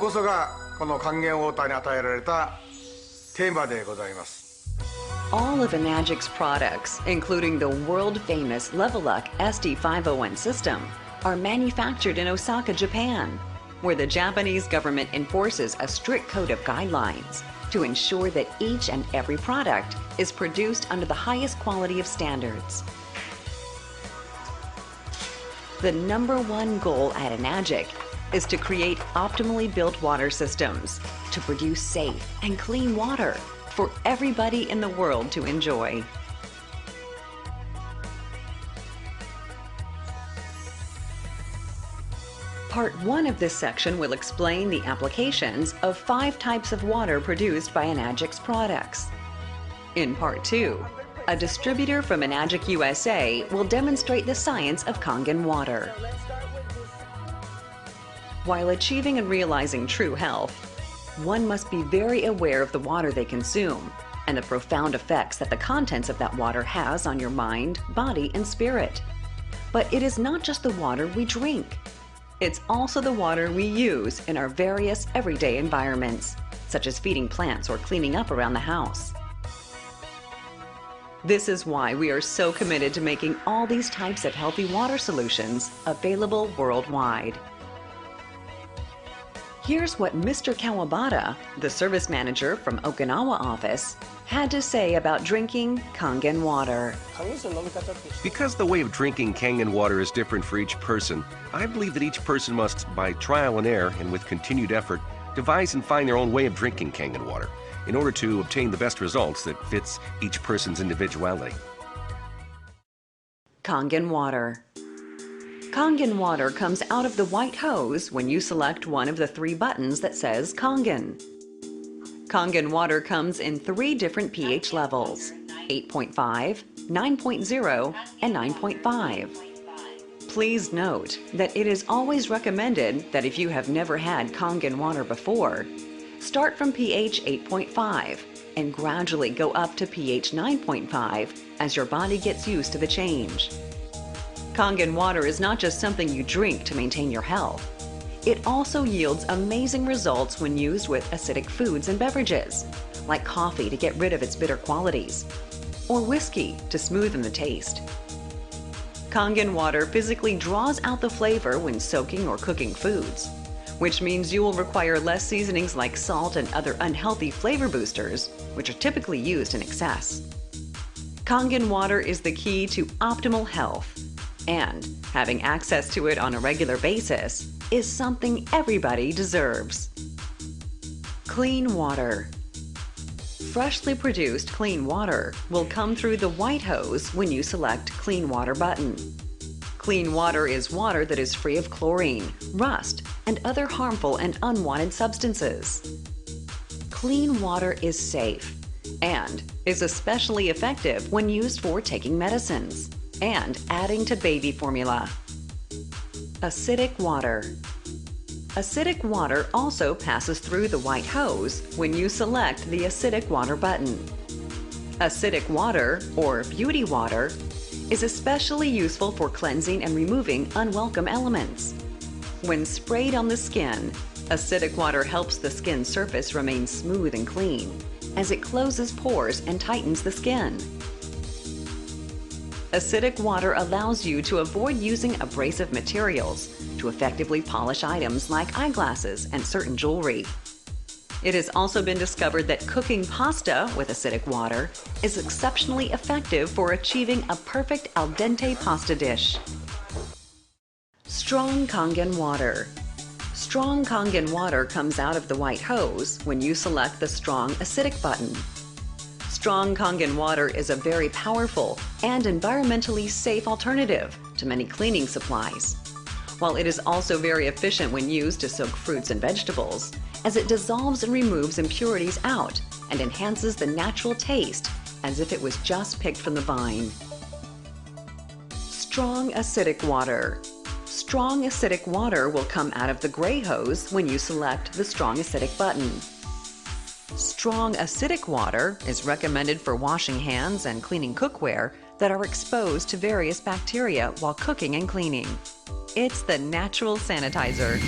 こそがこの還元ウォーターに与えられたテーマでございます。 All of Enagic's products, including the world-famous Leveluck SD501 system, are manufactured in Osaka, Japan, where the Japanese government enforces a strict code of guidelines to ensure that each and every product is produced under the highest quality of standards. The #1 goal at Enagic is to create optimally built water systems to produce safe and clean water for everybody in the world to enjoy. Part 1 of this section will explain the applications of 5 types of water produced by Enagic's products. In Part 2, a distributor from Enagic USA will demonstrate the science of Kangen water. While achieving and realizing true health, one must be very aware of the water they consume and the profound effects that the contents of that water has on your mind, body, and spirit. But it is not just the water we drink. It's also the water we use in our various everyday environments, such as feeding plants or cleaning up around the house. This is why we are so committed to making all these types of healthy water solutions available worldwide. Here's what Mr. Kawabata, the service manager from Okinawa office, had to say about drinking Kangen water. Because the way of drinking Kangen water is different for each person, I believe that each person must, by trial and error and with continued effort, devise and find their own way of drinking Kangen water in order to obtain the best results that fits each person's individuality. Kangen water. Kangen water comes out of the white hose when you select one of the 3 buttons that says Kangen. Kangen water comes in 3 different pH levels: 8.5, 9.0, and 9.5. Please note that it is always recommended that if you have never had Kangen water before, start from pH 8.5 and gradually go up to pH 9.5 as your body gets used to the change. Kangen water is not just something you drink to maintain your health. It also yields amazing results when used with acidic foods and beverages, like coffee to get rid of its bitter qualities, or whiskey to smoothen the taste. Kangen water physically draws out the flavor when soaking or cooking foods, which means you will require less seasonings like salt and other unhealthy flavor boosters, which are typically used in excess. Kangen water is the key to optimal health, and having access to it on a regular basis is something everybody deserves. Clean water. Freshly produced clean water will come through the white hose when you select Clean Water button. Clean water is water that is free of chlorine, rust, and other harmful and unwanted substances. Clean water is safe and is especially effective when used for taking medicines and adding to baby formula. Acidic water. Acidic water also passes through the white hose when you select the Acidic Water button. Acidic water, or beauty water, is especially useful for cleansing and removing unwelcome elements. When sprayed on the skin, acidic water helps the skin surface remain smooth and clean, as it closes pores and tightens the skin. Acidic water allows you to avoid using abrasive materials to effectively polish items like eyeglasses and certain jewelry. It has also been discovered that cooking pasta with acidic water is exceptionally effective for achieving a perfect al dente pasta dish. Strong Kangen water. Strong Kangen water comes out of the white hose when you select the Strong Acidic button. Strong Kangen water is a very powerful and environmentally safe alternative to many cleaning supplies, while it is also very efficient when used to soak fruits and vegetables, as it dissolves and removes impurities out and enhances the natural taste as if it was just picked from the vine. Strong acidic water. Strong acidic water will come out of the gray hose when you select the Strong Acidic button. Strong acidic water is recommended for washing hands and cleaning cookware that are exposed to various bacteria while cooking and cleaning. It's the natural sanitizer.